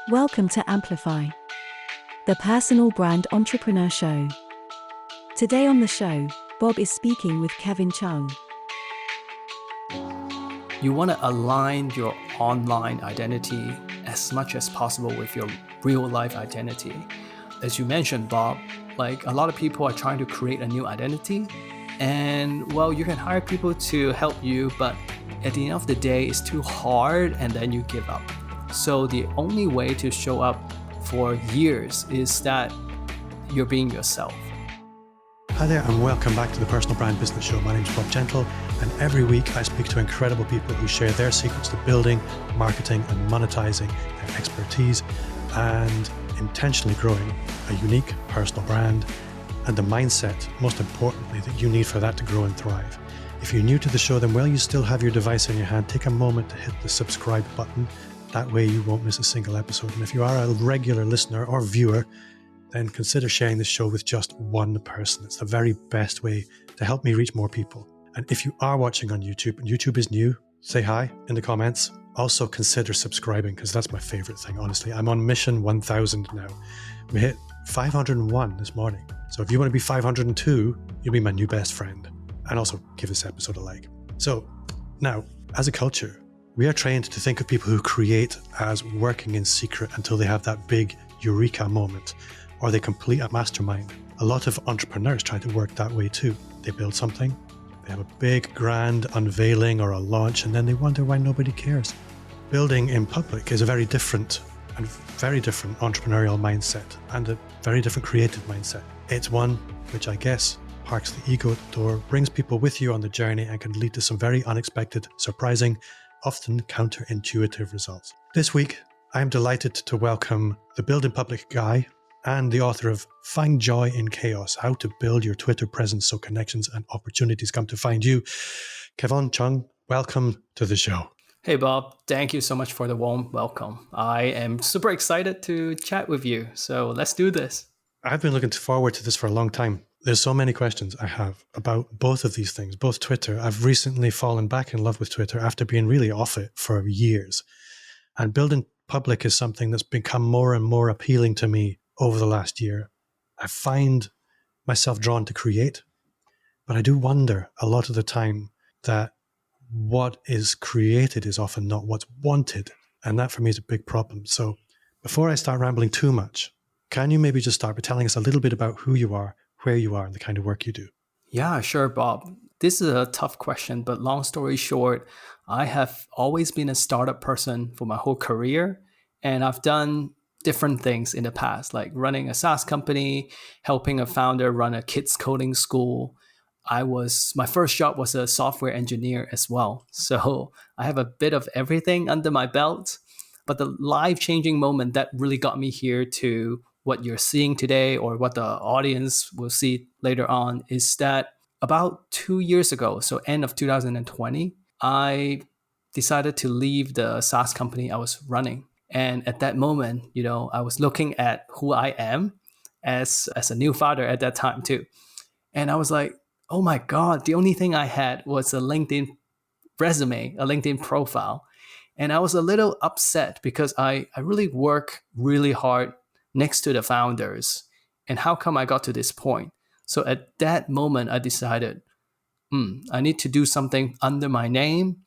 Welcome to Amplify, the personal brand entrepreneur show. Today on the show, Bob is speaking with Kevon Cheung. You want to align your online identity as much as possible with your real life identity. As you mentioned, Bob, like a lot of people are trying to create a new identity, and well, you can hire people to help you, but at the end of the day, it's too hard and then you give up. So the only way to show up for years is that you're being yourself. Hi there and welcome back to the Personal Brand Business Show. My name is Bob Gentle, and every week I speak to incredible people who share their secrets to building, marketing and monetizing their expertise and intentionally growing a unique personal brand and the mindset, most importantly, that you need for that to grow and thrive. If you're new to the show, then while you still have your device in your hand, take a moment to hit the subscribe button. That way you won't miss a single episode. And if you are a regular listener or viewer, then consider sharing this show with just one person. It's the very best way to help me reach more people. And if you are watching on YouTube and YouTube is new, say hi in the comments. Also consider subscribing, because that's my favorite thing, honestly. I'm on mission 1000 now. We hit 501 this morning. So if you want to be 502, you'll be my new best friend. And also give this episode a like. So now, as a culture, we are trained to think of people who create as working in secret until they have that big Eureka moment, or they complete a mastermind. A lot of entrepreneurs try to work that way too. They build something, they have a big grand unveiling or a launch, and then they wonder why nobody cares. Building in public is a very different entrepreneurial mindset and a very different creative mindset. It's one which I guess parks the ego at the door, brings people with you on the journey, and can lead to some very unexpected, surprising, often counterintuitive results. This week, I am delighted to welcome the Build in Public guy and the author of Find Joy in Chaos, How to Build Your Twitter Presence So Connections and Opportunities Come to Find You. Kevon Cheung, welcome to the show. Hey, Bob. Thank you so much for the warm welcome. I am super excited to chat with you. So let's do this. I've been looking forward to this for a long time. There's so many questions I have about both of these things, both Twitter. I've recently fallen back in love with Twitter after being really off it for years. And building public is something that's become more and more appealing to me over the last year. I find myself drawn to create, but I do wonder a lot of the time that what is created is often not what's wanted. And that for me is a big problem. So before I start rambling too much, can you maybe just start by telling us a little bit about who you are, where you are, and the kind of work you do? Yeah, sure, Bob. This is a tough question, but long story short, I have always been a startup person for my whole career, and I've done different things in the past, like running a SaaS company, helping a founder run a kids coding school. My first job was a software engineer as well. So I have a bit of everything under my belt, but the life-changing moment that really got me here to what you're seeing today, or what the audience will see later on, is that about 2 years ago, so end of 2020, I decided to leave the SaaS company I was running. And at that moment, I was looking at who I am as a new father at that time too. And I was like, oh my God, the only thing I had was a LinkedIn resume, a LinkedIn profile. And I was a little upset because I really work really hard next to the founders. And how come I got to this point? So at that moment, I decided, I need to do something under my name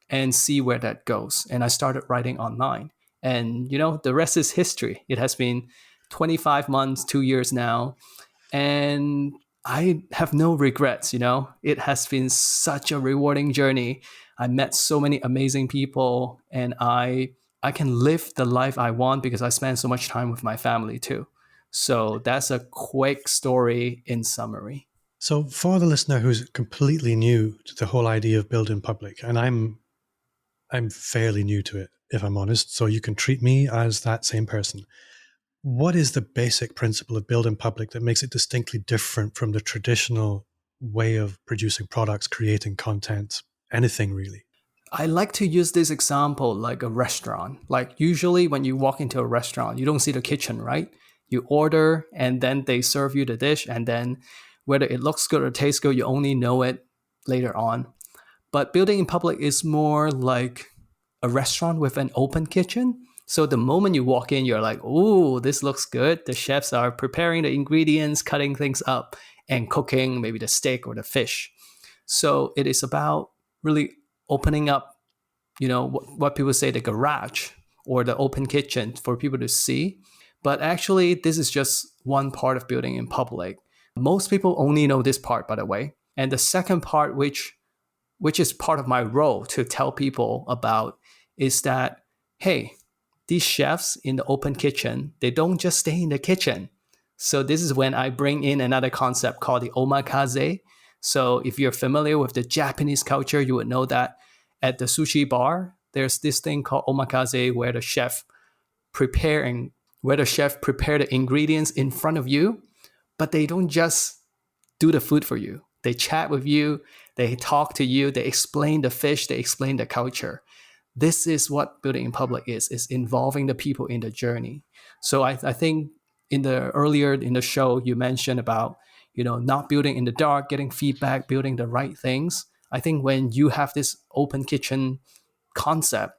and see where that goes. And I started writing online. And, the rest is history. It has been 25 months, 2 years now. And I have no regrets, It has been such a rewarding journey. I met so many amazing people, and I can live the life I want because I spend so much time with my family too. So that's a quick story in summary. So for the listener who's completely new to the whole idea of building public, and I'm fairly new to it, if I'm honest, so you can treat me as that same person. What is the basic principle of building public that makes it distinctly different from the traditional way of producing products, creating content, anything really? I like to use this example like a restaurant. Like usually when you walk into a restaurant, you don't see the kitchen, right? You order and then they serve you the dish, and then whether it looks good or tastes good, you only know it later on. But building in public is more like a restaurant with an open kitchen. So the moment you walk in, you're like, "Ooh, this looks good." The chefs are preparing the ingredients, cutting things up, and cooking maybe the steak or the fish. So it is about really opening up, what people say, the garage or the open kitchen for people to see. But actually, this is just one part of building in public. Most people only know this part, by the way. And the second part, which is part of my role to tell people about, is that, hey, these chefs in the open kitchen, they don't just stay in the kitchen. So this is when I bring in another concept called the omakase. So if you're familiar with the Japanese culture, you would know that at the sushi bar, there's this thing called omakase where the chef prepare the ingredients in front of you, but they don't just do the food for you. They chat with you, they talk to you, they explain the fish, they explain the culture. This is what building in public is involving the people in the journey. So I think earlier in the show, you mentioned about, not building in the dark, getting feedback, building the right things. I think when you have this open kitchen concept,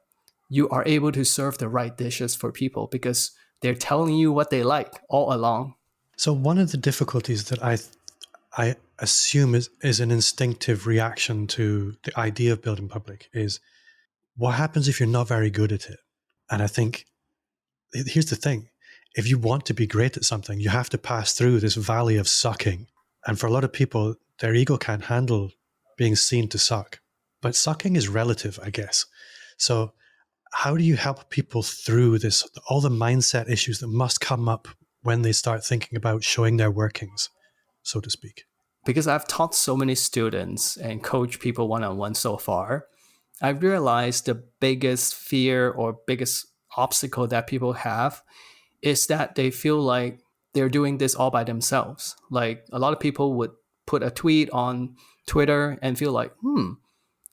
you are able to serve the right dishes for people because they're telling you what they like all along. So one of the difficulties that I assume is an instinctive reaction to the idea of building public is, what happens if you're not very good at it? And I think here's the thing. If you want to be great at something, you have to pass through this valley of sucking. And for a lot of people, their ego can't handle being seen to suck. But sucking is relative, I guess. So how do you help people through this, all the mindset issues that must come up when they start thinking about showing their workings, so to speak? Because I've taught so many students and coached people one-on-one so far, I've realized the biggest fear or biggest obstacle that people have is that they feel like they're doing this all by themselves. Like a lot of people would put a tweet on Twitter and feel like,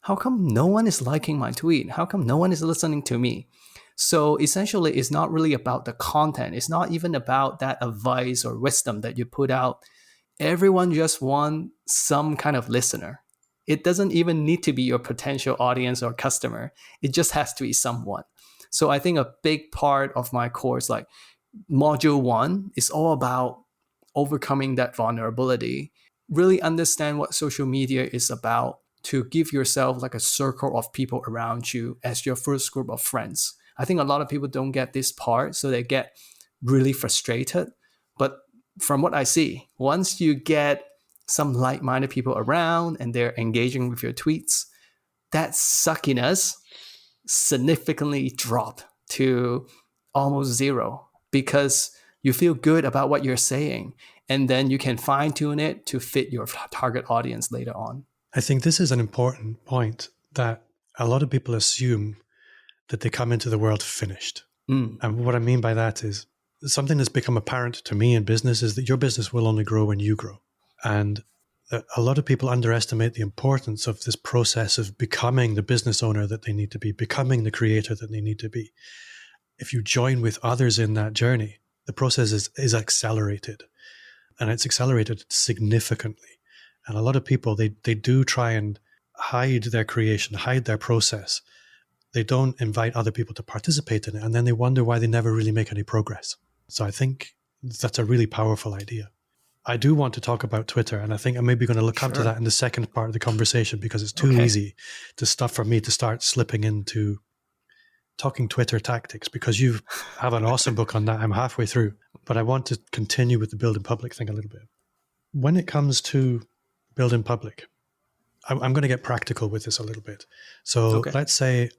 how come no one is liking my tweet? How come no one is listening to me? So essentially, it's not really about the content. It's not even about that advice or wisdom that you put out. Everyone just wants some kind of listener. It doesn't even need to be your potential audience or customer. It just has to be someone. So I think a big part of my course, like module 1, is all about overcoming that vulnerability. Really understand what social media is about, to give yourself like a circle of people around you as your first group of friends. I think a lot of people don't get this part, so they get really frustrated. But from what I see, once you get some like-minded people around and they're engaging with your tweets, that suckiness significantly dropped to almost zero because you feel good about what you're saying. And then you can fine-tune it to fit your target audience later on. I think this is an important point, that a lot of people assume that they come into the world finished. And what I mean by that is, something that's become apparent to me in business is that your business will only grow when you grow. And a lot of people underestimate the importance of this process of becoming the business owner that they need to be, becoming the creator that they need to be. If you join with others in that journey, the process is accelerated, and it's accelerated significantly. And a lot of people, they do try and hide their creation, hide their process. They don't invite other people to participate in it, and then they wonder why they never really make any progress. So I think that's a really powerful idea. I do want to talk about Twitter, and I think I'm maybe going to come to that in the second part of the conversation, because it's too easy for me to start slipping into talking Twitter tactics, because you have an awesome book on that. I'm halfway through, but I want to continue with the build in public thing a little bit. When it comes to build in public, I'm going to get practical with this a little bit. So let's say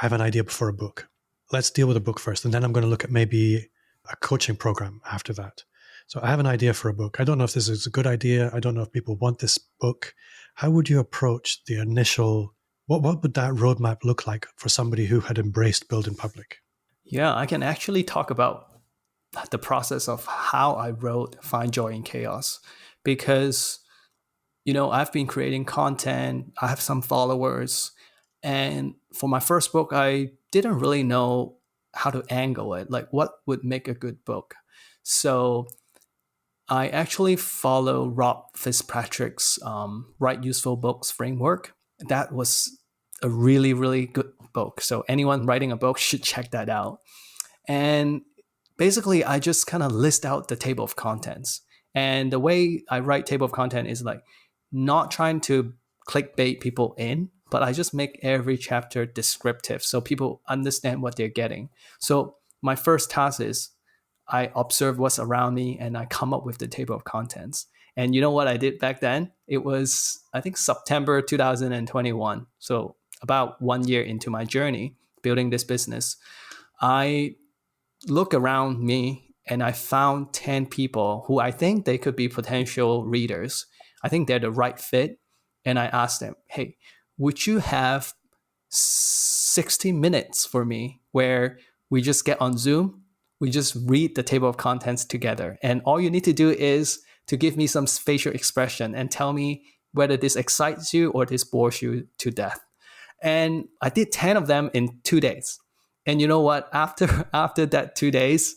I have an idea for a book. Let's deal with a book first, and then I'm going to look at maybe a coaching program after that. So I have an idea for a book. I don't know if this is a good idea. I don't know if people want this book. How would you approach the initial, what would that roadmap look like for somebody who had embraced build in public? Yeah, I can actually talk about the process of how I wrote Find Joy in Chaos, because I've been creating content. I have some followers. And for my first book, I didn't really know how to angle it, like what would make a good book. So I actually follow Rob Fitzpatrick's Write Useful Books framework. That was a really, really good book. So anyone writing a book should check that out. And basically, I just kind of list out the table of contents. And the way I write table of content is like not trying to clickbait people in, but I just make every chapter descriptive so people understand what they're getting. So my first task is I observe what's around me and I come up with the table of contents. And you know what I did back then? It was, I think, September 2021. So about 1 year into my journey building this business, I look around me and I found 10 people who I think they could be potential readers. I think they're the right fit. And I asked them, hey, would you have 60 minutes for me where we just get on Zoom? We just read the table of contents together. And all you need to do is to give me some facial expression and tell me whether this excites you or this bores you to death. And I did 10 of them in 2 days. And you know what? After that 2 days,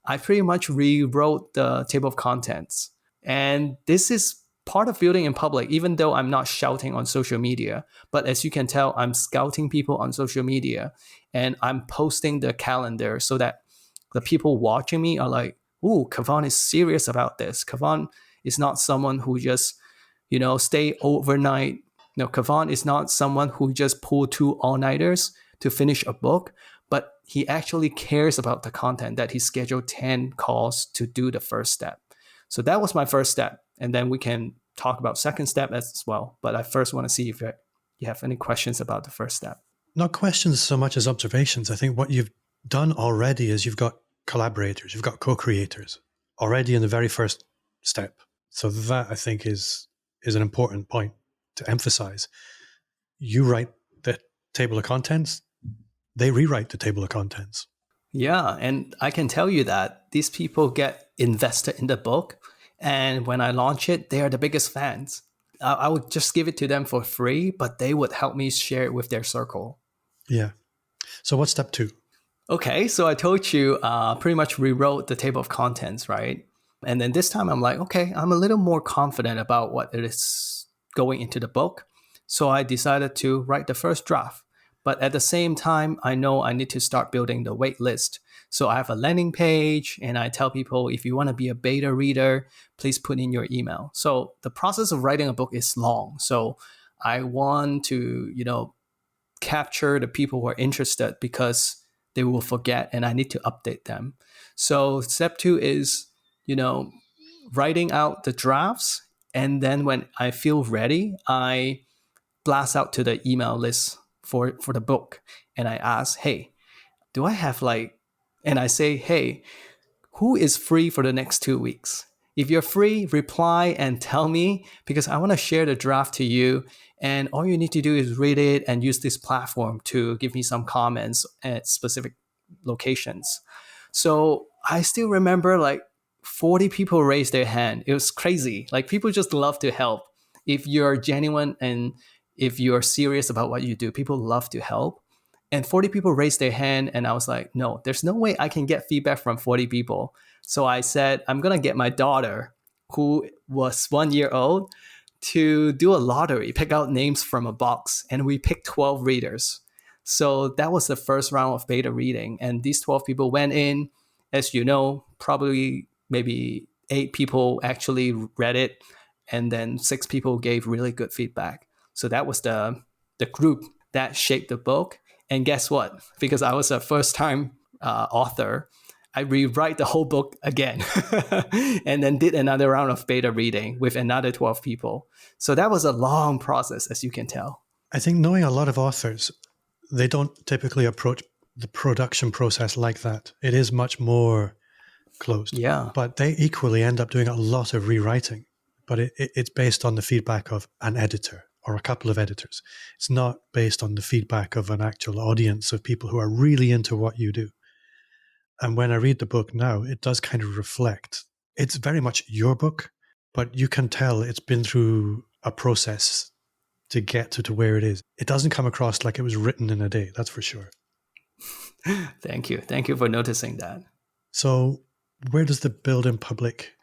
I pretty much rewrote the table of contents. And this is part of building in public, even though I'm not shouting on social media. But as you can tell, I'm scouting people on social media and I'm posting the calendar so that the people watching me are like, ooh, Kevon is serious about this. Kevon is not someone who just, stay overnight. No, Kevon is not someone who just pull 2 all-nighters to finish a book, but he actually cares about the content that he scheduled 10 calls to do the first step. So that was my first step. And then we can talk about second step as well. But I first want to see if you have any questions about the first step. Not questions so much as observations. I think what you've done already is you've got collaborators, you've got co-creators already in the very first step. So that, I think, is an important point to emphasize. You write the table of contents, they rewrite the table of contents. Yeah, and I can tell you that these people get invested in the book. And when I launch it, they are the biggest fans. I would just give it to them for free, but they would help me share it with their circle. Yeah. So what's step 2? Okay, so I told you pretty much rewrote the table of contents, right? And then this time I'm like, okay, I'm a little more confident about what it is going into the book. So I decided to write the first draft. But at the same time, I know I need to start building the wait list. So I have a landing page and I tell people, if you want to be a beta reader, please put in your email. So the process of writing a book is long. So I want to, capture the people who are interested because they will forget and I need to update them. So step 2 is, writing out the drafts. And then when I feel ready, I blast out to the email list for the book. And I ask, hey, do I have and I say, hey, who is free for the next 2 weeks? If you're free, reply and tell me because I want to share the draft to you. And all you need to do is read it and use this platform to give me some comments at specific locations. So I still remember 40 people raised their hand. It was crazy. People just love to help. If you're genuine and if you're serious about what you do, people love to help. And 40 people raised their hand and I was like, no, there's no way I can get feedback from 40 people. So I said, I'm going to get my daughter, who was 1 year old, to do a lottery, pick out names from a box. And we picked 12 readers. So that was the first round of beta reading. And these 12 people went in. As you know, probably maybe 8 people actually read it. And then 6 people gave really good feedback. So that was the group that shaped the book. And guess what? Because I was a first-time author, I rewrite the whole book again and then did another round of beta reading with another 12 people. So that was a long process, as you can tell. I think knowing a lot of authors, they don't typically approach the production process like that. It is much more closed. Yeah. But they equally end up doing a lot of rewriting. But it's based on the feedback of an editor or a couple of editors. It's not based on the feedback of an actual audience of people who are really into what you do. And when I read the book now, it does kind of reflect. It's very much your book, but you can tell it's been through a process to get to where it is. It doesn't come across like it was written in a day, that's for sure. Thank you. Thank you for noticing that. So where does the build in public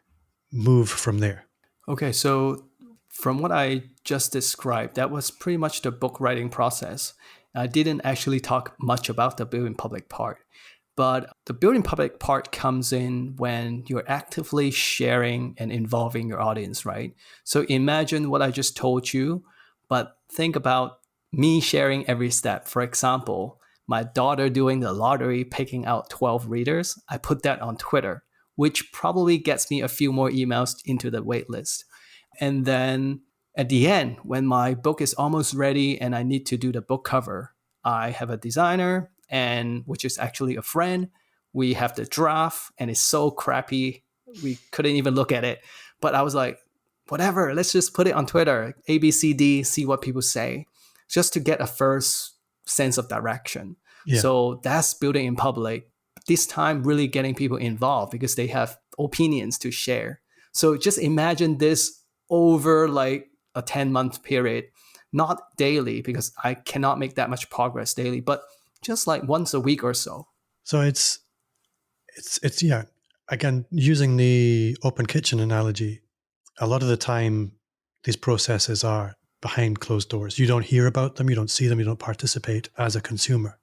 move from there? Okay, so From what I just described, that was pretty much the book writing process. I didn't actually talk much about the building public part, but the building public part comes in when you're actively sharing and involving your audience, right? So imagine what I just told you, but think about me sharing every step. For example, my daughter doing the lottery, picking out 12 readers. I put that on Twitter, which probably gets me a few more emails into the wait list. And then at the end, when my book is almost ready and I need to do the book cover, I have a designer, and which is actually a friend. We have the draft, and it's so crappy. We couldn't even look at it. But I was like, whatever, let's just put it on Twitter, ABCD, see what people say, just to get a first sense of direction. Yeah. So that's building in public. This time, really getting people involved because they have opinions to share. So just imagine this over like a 10-month period, not daily because I cannot make that much progress daily, but just like once a week or so. So it's yeah. Again, using the open kitchen analogy, a lot of the time these processes are behind closed doors. You don't hear about them, you don't see them, you don't participate as a consumer.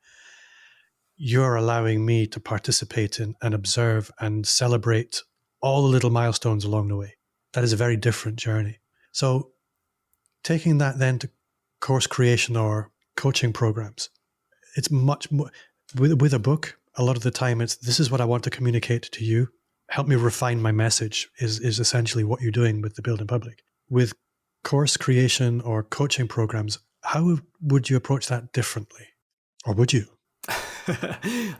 You're allowing me to participate in and observe and celebrate all the little milestones along the way. That is a very different journey. So taking that then to course creation or coaching programs, it's much more, with a book, a lot of the time it's, this is what I want to communicate to you. Help me refine my message is essentially what you're doing with the building public. With course creation or coaching programs, how would you approach that differently? Or would you?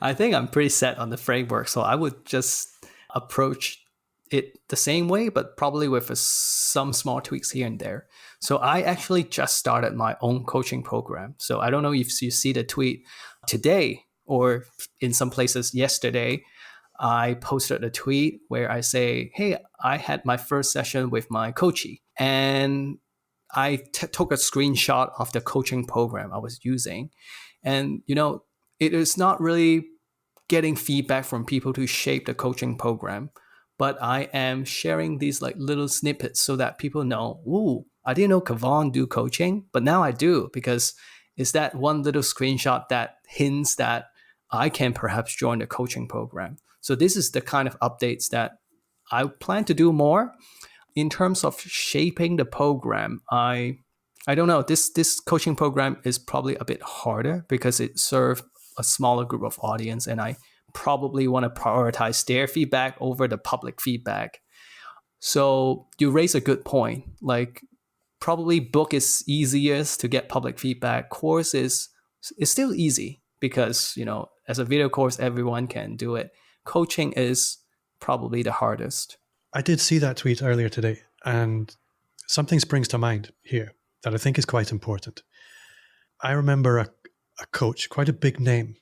I think I'm pretty set on the framework. So I would just approach it the same way, but probably with some small tweaks here and there. So I actually just started my own coaching program. So I don't know if you see the tweet today or in some places yesterday, I posted a tweet where I say, hey, I had my first session with my coachee. And I took a screenshot of the coaching program I was using. And, it is not really getting feedback from people to shape the coaching program, but I am sharing these like little snippets so that people know, ooh, I didn't know Kevon do coaching, but now I do, because it's that one little screenshot that hints that I can perhaps join the coaching program. So this is the kind of updates that I plan to do more. In terms of shaping the program, I don't know. This coaching program is probably a bit harder because it serves a smaller group of audience, and I probably want to prioritize their feedback over the public feedback. So you raise a good point. Like probably book is easiest to get public feedback. Course is still easy because, as a video course, everyone can do it. Coaching is probably the hardest. I did see that tweet earlier today, and something springs to mind here that I think is quite important. I remember a coach, quite a big name,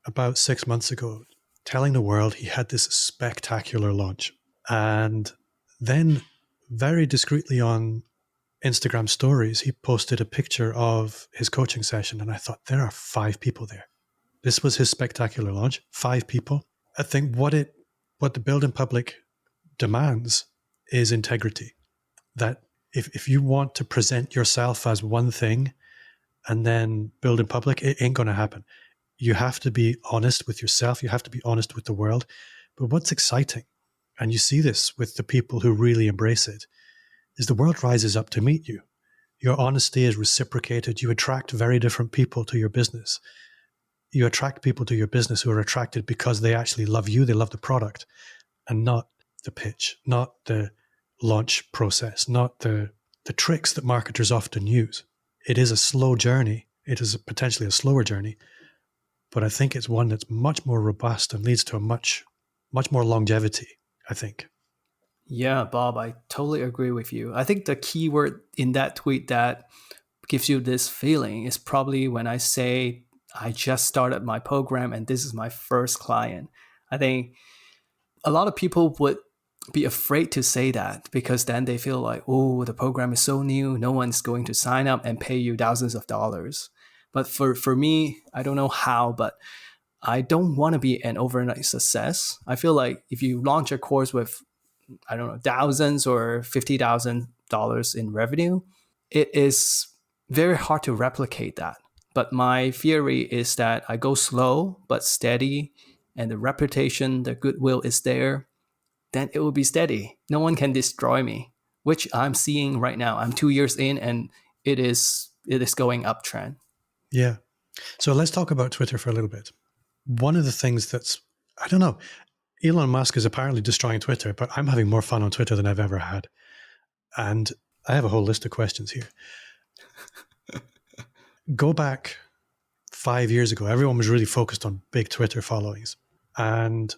about 6 months ago, telling the world he had this spectacular launch. And then very discreetly on Instagram stories, he posted a picture of his coaching session. And I thought, there are 5 people there. This was his spectacular launch, 5 people. I think what the building public demands is integrity. That if you want to present yourself as one thing and then build in public, it ain't going to happen. You have to be honest with yourself. You have to be honest with the world. But what's exciting, and you see this with the people who really embrace it, is the world rises up to meet you. Your honesty is reciprocated. You attract very different people to your business. You attract people to your business who are attracted because they actually love you. They love the product and not the pitch, not the launch process, not the tricks that marketers often use. It is a slow journey. It is potentially a slower journey, but I think it's one that's much more robust and leads to a much more longevity, I think. Yeah, Bob, I totally agree with you. I think the key word in that tweet that gives you this feeling is probably when I say, I just started my program and this is my first client. I think a lot of people would be afraid to say that because then they feel like, oh, the program is so new, no one's going to sign up and pay you thousands of dollars. But for me, I don't know how, but I don't want to be an overnight success. I feel like if you launch a course with, I don't know, thousands or 50,000 dollars in revenue, it is very hard to replicate that. But my theory is that I go slow but steady, and the reputation, the goodwill is there, then it will be steady. No one can destroy me, which I'm seeing right now. I'm 2 years in, and it is going uptrend. Yeah. So let's talk about Twitter for a little bit. One of the things that's, I don't know, Elon Musk is apparently destroying Twitter, but I'm having more fun on Twitter than I've ever had. And I have a whole list of questions here. Go back 5 years ago, everyone was really focused on big Twitter followings. And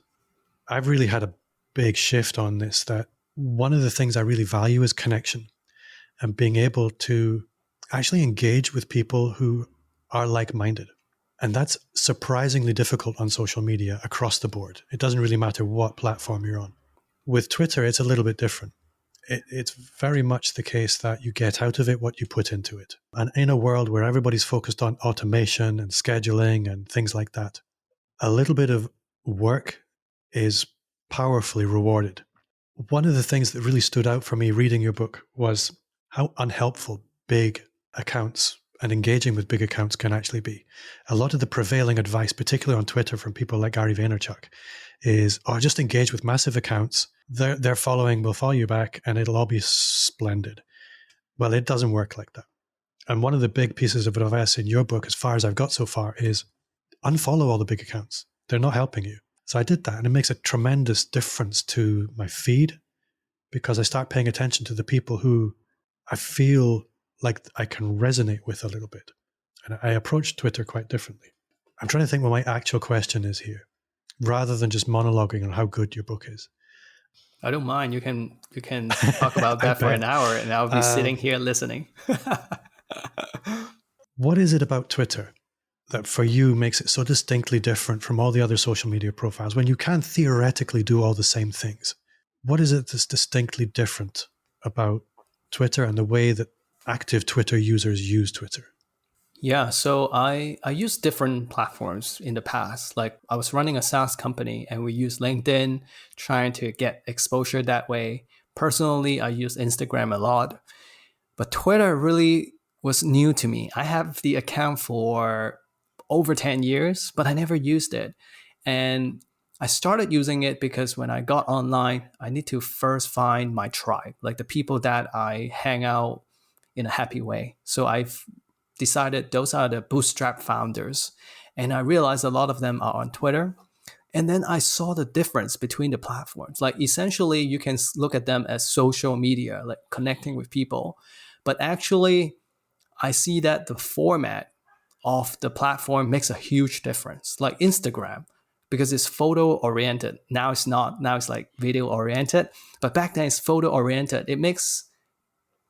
I've really had a big shift on this, that one of the things I really value is connection and being able to actually engage with people who are like-minded. And that's surprisingly difficult on social media across the board. It doesn't really matter what platform you're on. With Twitter, it's a little bit different. It's very much the case that you get out of it what you put into it. And in a world where everybody's focused on automation and scheduling and things like that, a little bit of work is powerfully rewarded. One of the things that really stood out for me reading your book was how unhelpful big accounts and engaging with big accounts can actually be. A lot of the prevailing advice, particularly on Twitter from people like Gary Vaynerchuk, is, just engage with massive accounts. Their following will follow you back and it'll all be splendid. Well, it doesn't work like that. And one of the big pieces of advice in your book, as far as I've got so far, is unfollow all the big accounts. They're not helping you. So I did that, and it makes a tremendous difference to my feed because I start paying attention to the people who I feel like I can resonate with a little bit. And I approach Twitter quite differently. I'm trying to think what my actual question is here, rather than just monologuing on how good your book is. I don't mind. You can talk about that for an hour, and I'll be sitting here listening. What is it about Twitter that for you makes it so distinctly different from all the other social media profiles when you can theoretically do all the same things? What is it that's distinctly different about Twitter and the way that active Twitter users use Twitter? Yeah, so I used different platforms in the past. Like I was running a SaaS company and we used LinkedIn, trying to get exposure that way. Personally, I use Instagram a lot, but Twitter really was new to me. I have the account for over 10 years, but I never used it. And I started using it because when I got online, I need to first find my tribe, like the people that I hang out in a happy way. So I've decided those are the bootstrap founders. And I realized a lot of them are on Twitter. And then I saw the difference between the platforms. Like essentially, you can look at them as social media, like connecting with people. But actually, I see that the format of the platform makes a huge difference. Like Instagram, because it's photo oriented. Now it's not. Now it's like video oriented. But back then it's photo oriented. It makes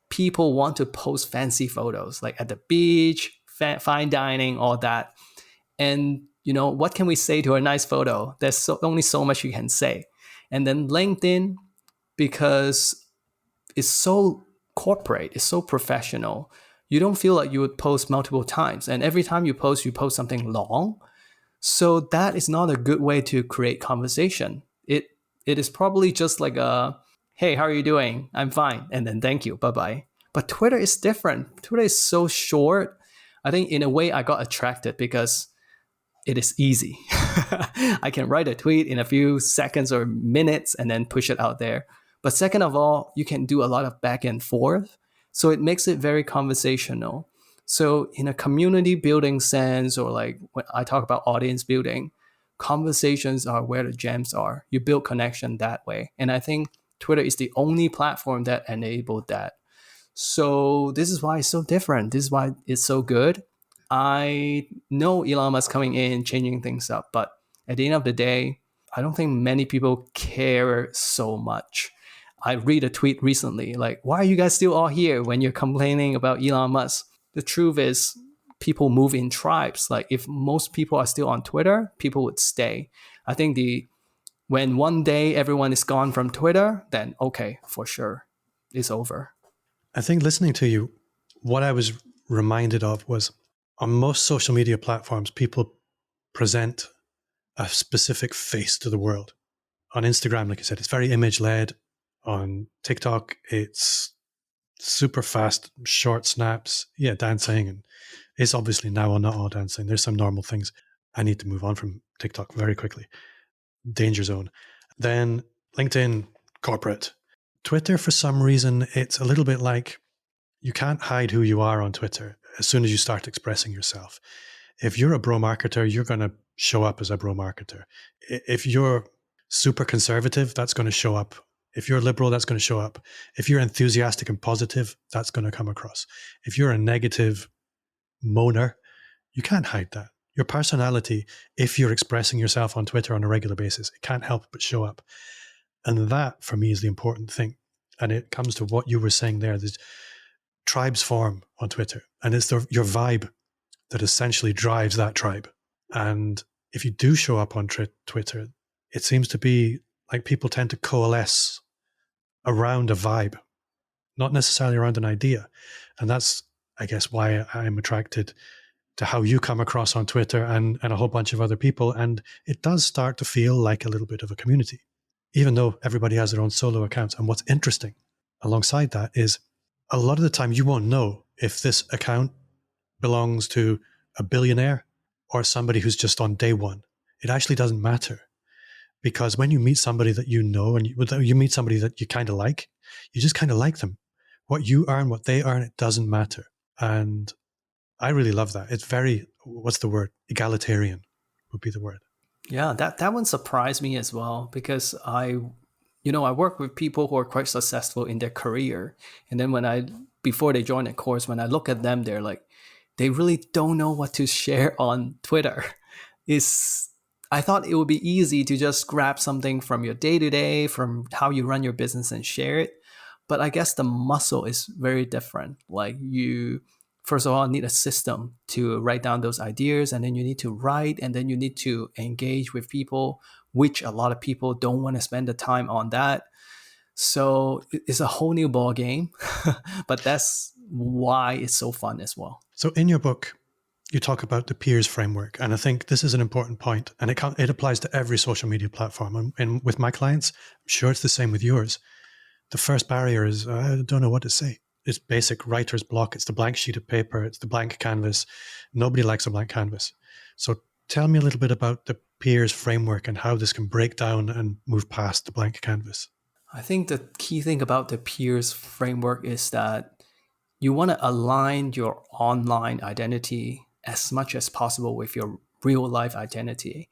people want to post fancy photos, like at the beach, fine dining, all that. And what can we say to a nice photo? There's only so much you can say. And then LinkedIn, because it's so corporate, it's so professional, you don't feel like you would post multiple times. And every time you post something long. So that is not a good way to create conversation. It is probably just like a, hey, how are you doing? I'm fine. And then thank you. Bye-bye. But Twitter is different. Twitter is so short. I think in a way I got attracted because it is easy. I can write a tweet in a few seconds or minutes and then push it out there. But second of all, you can do a lot of back and forth. So it makes it very conversational. So in a community building sense, or like when I talk about audience building, conversations are where the gems are. You build connection that way. And I think Twitter is the only platform that enabled that. So this is why it's so different. This is why it's so good. I know Elon Musk coming in, changing things up, but at the end of the day, I don't think many people care so much. I read a tweet recently, like, why are you guys still all here when you're complaining about Elon Musk? The truth is, people move in tribes. Like if most people are still on Twitter, people would stay. I think when one day everyone is gone from Twitter, then okay, for sure, it's over. I think listening to you, what I was reminded of was on most social media platforms, people present a specific face to the world. On Instagram, like I said, it's very image-led. On TikTok, it's super fast, short snaps, dancing. And it's obviously now not all dancing. There's some normal things. I need to move on from TikTok very quickly. Danger zone. Then LinkedIn, corporate. Twitter, for some reason, it's a little bit like you can't hide who you are on Twitter as soon as you start expressing yourself. If you're a bro marketer, you're going to show up as a bro marketer. If you're super conservative, that's going to show up. If you're liberal, that's going to show up. If you're enthusiastic and positive, that's going to come across. If you're a negative moaner, you can't hide that. Your personality, if you're expressing yourself on Twitter on a regular basis, it can't help but show up. And that, for me, is the important thing. And it comes to what you were saying there. There's tribes form on Twitter, and it's your vibe that essentially drives that tribe. And if you do show up on Twitter, it seems to be like people tend to coalesce around a vibe, not necessarily around an idea. And that's, I guess, why I'm attracted to how you come across on Twitter and a whole bunch of other people. And it does start to feel like a little bit of a community, even though everybody has their own solo accounts. And what's interesting alongside that is a lot of the time you won't know if this account belongs to a billionaire or somebody who's just on day one. It actually doesn't matter, because when you meet somebody that you know and you meet somebody that you kind of like, you just kind of like them. What you earn, what they earn, it doesn't matter. And I really love that. It's very, what's the word? Egalitarian would be the word. Yeah, that one surprised me as well, because I work with people who are quite successful in their career. And then before they join a course, when I look at them, they're like, they really don't know what to share on Twitter. I thought it would be easy to just grab something from your day-to-day, from how you run your business and share it. But I guess the muscle is very different. Like you, first of all, need a system to write down those ideas, and then you need to write, and then you need to engage with people, which a lot of people don't want to spend the time on that. So it's a whole new ball game, but that's why it's so fun as well. So in your book, you talk about the peers framework, and I think this is an important point, and it applies to every social media platform. And with my clients, I'm sure it's the same with yours. The first barrier is, I don't know what to say. It's basic writer's block. It's the blank sheet of paper. It's the blank canvas. Nobody likes a blank canvas. So tell me a little bit about the peers framework and how this can break down and move past the blank canvas. I think the key thing about the peers framework is that you want to align your online identity as much as possible with your real life identity.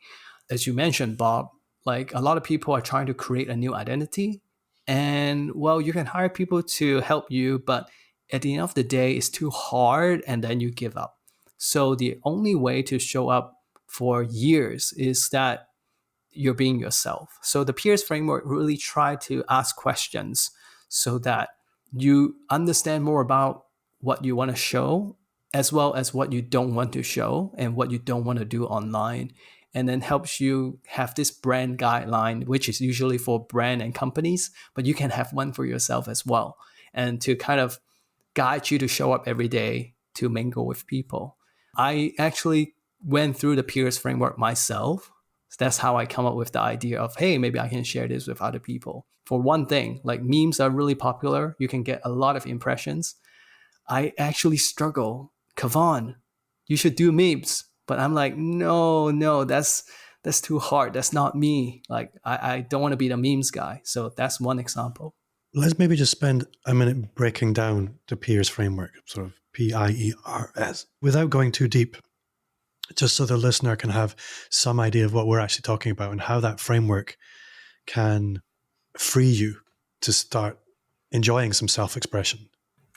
As you mentioned, Bob, like a lot of people are trying to create a new identity, and well, you can hire people to help you, but at the end of the day, it's too hard, and then you give up. So the only way to show up for years is that you're being yourself. So the peers framework really try to ask questions so that you understand more about what you want to show, as well as what you don't want to show and what you don't want to do online. And then helps you have this brand guideline, which is usually for brand and companies, but you can have one for yourself as well. And to kind of guide you to show up every day to mingle with people. I actually went through the peers framework myself. So that's how I come up with the idea of, hey, maybe I can share this with other people. For one thing, like memes are really popular. You can get a lot of impressions. I actually struggle. Kevon, you should do memes. But I'm like, no, that's too hard. That's not me. Like, I don't want to be the memes guy. So that's one example. Let's maybe just spend a minute breaking down the peers framework, sort of PIERS, without going too deep, just so the listener can have some idea of what we're actually talking about and how that framework can free you to start enjoying some self-expression.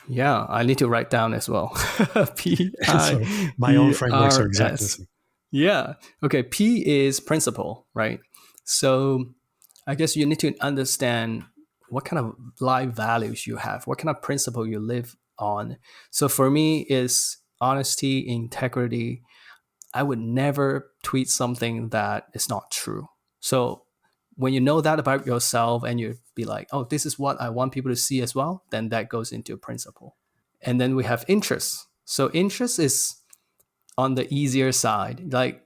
Yeah, I need to write down as well. So my own frameworks are exactly the same. Yeah. Okay. P is principle, right? So I guess you need to understand what kind of life values you have, what kind of principle you live on. So for me, is honesty, integrity. I would never tweet something that is not true. So when you know that about yourself and you be like, oh, this is what I want people to see as well, then that goes into principle. And then we have interests. So interest is on the easier side. Like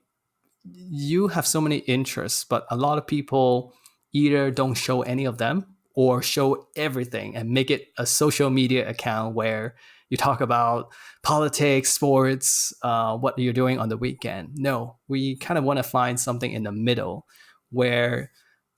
you have so many interests, but a lot of people either don't show any of them or show everything and make it a social media account where you talk about politics, sports, what you're doing on the weekend. No, we kind of want to find something in the middle where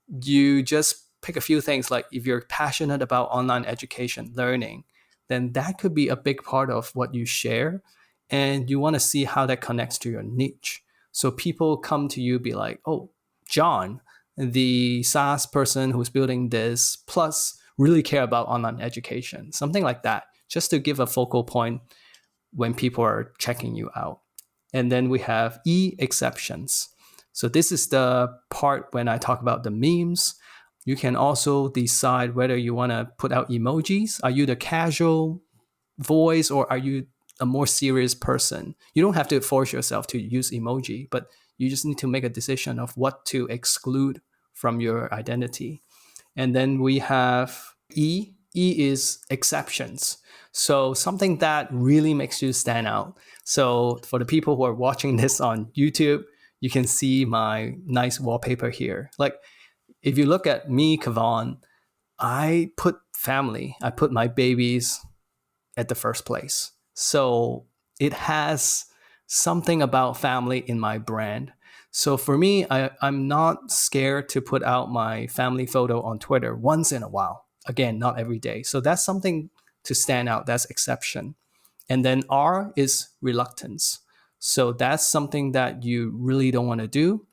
you just pick a few things. Like if you're passionate about online education, learning, then that could be a big part of what you share. And you want to see how that connects to your niche. So people come to you, be like, oh, John, the SaaS person who's building this, plus really care about online education, something like that, just to give a focal point when people are checking you out. And then we have exceptions. So this is the part when I talk about the memes. You can also decide whether you want to put out emojis. Are you the casual voice or are you a more serious person? You don't have to force yourself to use emoji, but you just need to make a decision of what to exclude from your identity. And then we have E. E is exceptions. So something that really makes you stand out. So for the people who are watching this on YouTube, you can see my nice wallpaper here. Like if you look at me, Kevon, I put family, I put my babies at the first place. So it has something about family in my brand. So for me, I'm not scared to put out my family photo on Twitter once in a while. Again, not every day. So that's something to stand out. That's exception. And then R is reluctance. So that's something that you really don't want to do.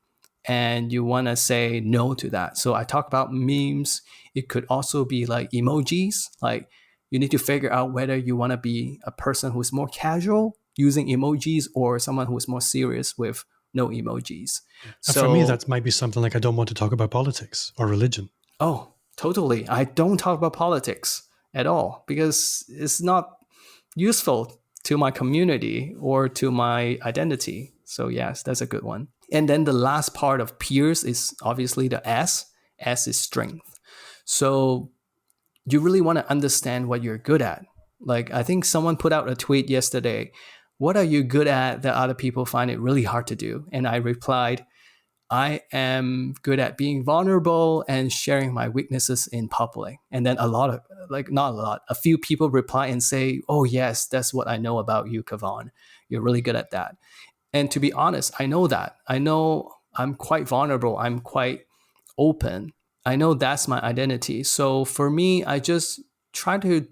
And you want to say no to that. So I talk about memes. It could also be like emojis. Like you need to figure out whether you want to be a person who's more casual using emojis or someone who is more serious with no emojis. And for me, that might be something like I don't want to talk about politics or religion. Oh, totally. I don't talk about politics at all because it's not useful to my community or to my identity. So yes, that's a good one. And then the last part of peers is obviously the S. S is strength. So you really want to understand what you're good at. Like I think someone put out a tweet yesterday, what are you good at that other people find it really hard to do? And I replied, I am good at being vulnerable and sharing my weaknesses in public. And then a few people reply and say, oh yes, that's what I know about you, Kevon. You're really good at that. And to be honest, I know that. I know I'm quite vulnerable. I'm quite open. I know that's my identity. So for me, I just try to,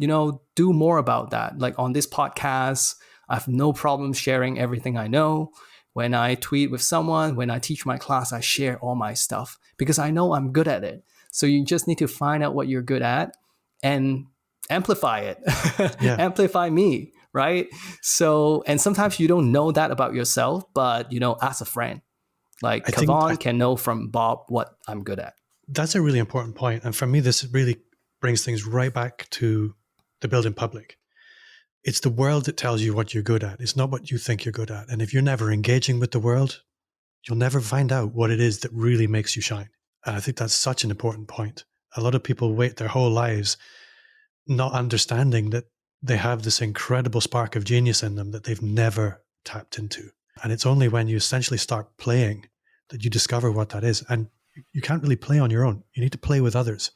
do more about that. Like on this podcast, I have no problem sharing everything I know. When I tweet with someone, when I teach my class, I share all my stuff because I know I'm good at it. So you just need to find out what you're good at and amplify it. Yeah. Amplify me, right? So, and sometimes you don't know that about yourself, but, ask a friend. Like Kevon can know from Bob what I'm good at. That's a really important point. And for me, this really brings things right back to the build in public. It's the world that tells you what you're good at. It's not what you think you're good at. And if you're never engaging with the world, you'll never find out what it is that really makes you shine. And I think that's such an important point. A lot of people wait their whole lives not understanding that they have this incredible spark of genius in them that they've never tapped into. And it's only when you essentially start playing that you discover what that is. And you can't really play on your own. You need to play with others.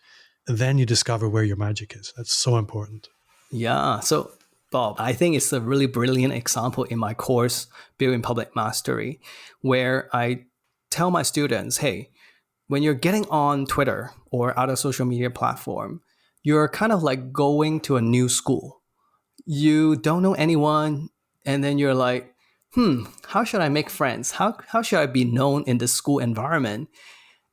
And then you discover where your magic is. That's so important. Yeah. So Bob, I think it's a really brilliant example in my course, Building Public Mastery, where I tell my students, hey, when you're getting on Twitter or other social media platform, you're kind of like going to a new school. You don't know anyone, and then you're like, how should I make friends? How should I be known in this school environment?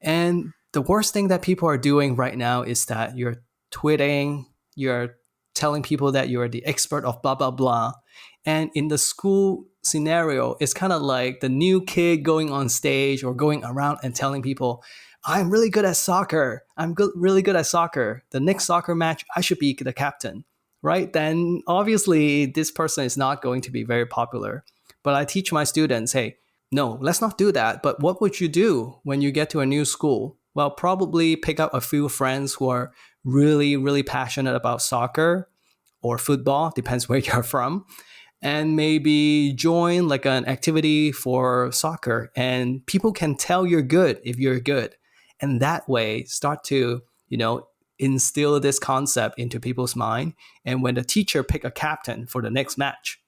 And the worst thing that people are doing right now is that you're tweeting, you're telling people that you're the expert of blah, blah, blah. And in the school scenario, it's kind of like the new kid going on stage or going around and telling people, I'm really good at soccer. Really good at soccer. The next soccer match, I should be the captain, right? Then obviously this person is not going to be very popular. But I teach my students, hey, no, let's not do that. But what would you do when you get to a new school? Well, probably pick up a few friends who are really, really passionate about soccer or football, depends where you're from, and maybe join like an activity for soccer. And people can tell you're good if you're good. And that way start to, instill this concept into people's mind. And when the teacher pick a captain for the next match,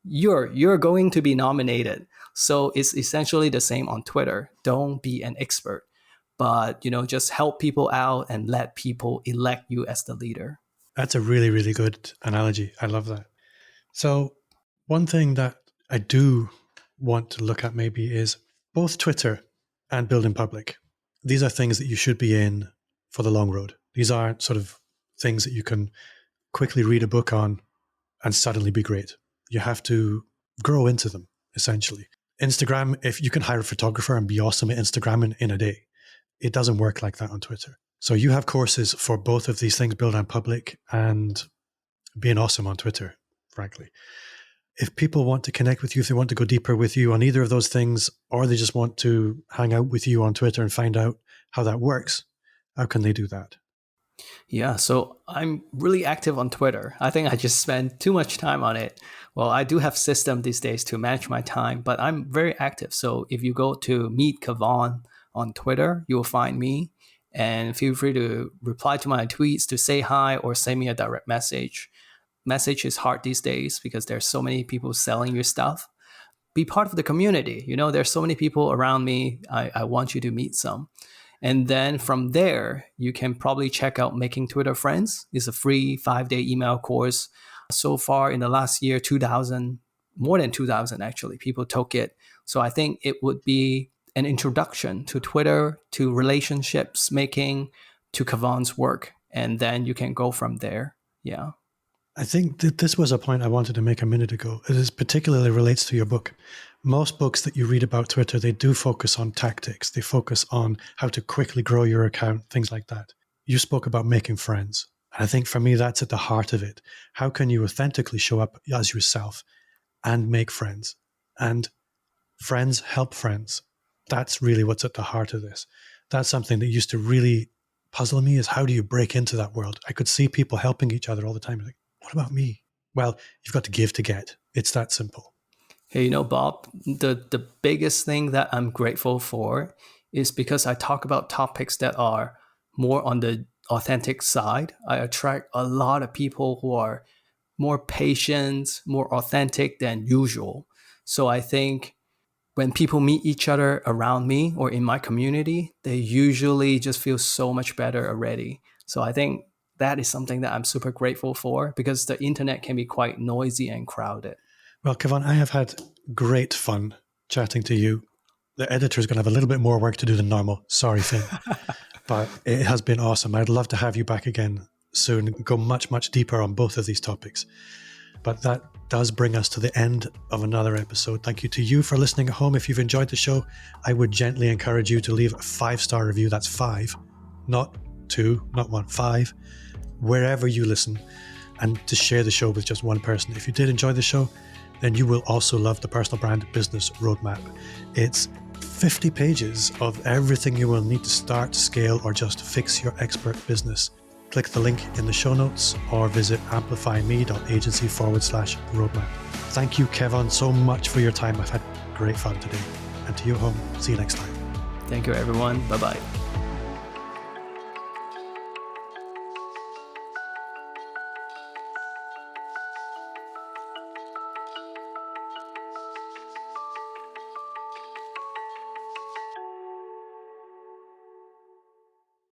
you're going to be nominated. So it's essentially the same on Twitter. Don't be an expert, but just help people out and let people elect you as the leader. That's a really, really good analogy. I love that. So one thing that I do want to look at maybe is both Twitter and building public. These are things that you should be in for the long road. These aren't sort of things that you can quickly read a book on and suddenly be great. You have to grow into them, essentially. Instagram, if you can hire a photographer and be awesome at Instagram in a day, it doesn't work like that on Twitter. So you have courses for both of these things, build on public and being awesome on Twitter, frankly. If people want to connect with you, if they want to go deeper with you on either of those things, or they just want to hang out with you on Twitter and find out how that works, how can they do that? Yeah, so I'm really active on Twitter. I think I just spend too much time on it. Well, I do have system these days to manage my time, but I'm very active. So if you go to Meet Kevon on Twitter, you'll find me. And feel free to reply to my tweets to say hi or send me a direct message. Message is hard these days because there's so many people selling your stuff. Be part of the community. There's so many people around me. I want you to meet some. And then from there, you can probably check out Making Twitter Friends. It's a free 5-day email course. So far in the last year, more than 2,000 actually, people took it. So I think it would be an introduction to Twitter, to relationships making, to Kevon's work. And then you can go from there. Yeah. I think that this was a point I wanted to make a minute ago. It is particularly relates to your book. Most books that you read about Twitter, they do focus on tactics. They focus on how to quickly grow your account, things like that. You spoke about making friends. And I think for me, that's at the heart of it. How can you authentically show up as yourself and make friends? And friends help friends. That's really what's at the heart of this. That's something that used to really puzzle me, is how do you break into that world? I could see people helping each other all the time. Like, what about me? Well, you've got to give to get. It's that simple. Hey, Bob, the biggest thing that I'm grateful for is because I talk about topics that are more on the authentic side. I attract a lot of people who are more patient, more authentic than usual. So I think when people meet each other around me or in my community, they usually just feel so much better already. So I think that is something that I'm super grateful for, because the internet can be quite noisy and crowded. Well, Kevon, I have had great fun chatting to you. The editor is going to have a little bit more work to do than normal. Sorry, Finn. But it has been awesome. I'd love to have you back again soon and go much, much deeper on both of these topics. But that does bring us to the end of another episode. Thank you to you for listening at home. If you've enjoyed the show, I would gently encourage you to leave a 5-star review. That's 5, not 2, not 1, 5, wherever you listen, and to share the show with just one person. If you did enjoy the show, then you will also love the Personal Brand Business Roadmap. It's 50 pages of everything you will need to start, scale, or just fix your expert business. Click the link in the show notes or visit amplifyme.agency/roadmap. Thank you, Kevon, so much for your time. I've had great fun today. And to you at home, see you next time. Thank you, everyone. Bye-bye.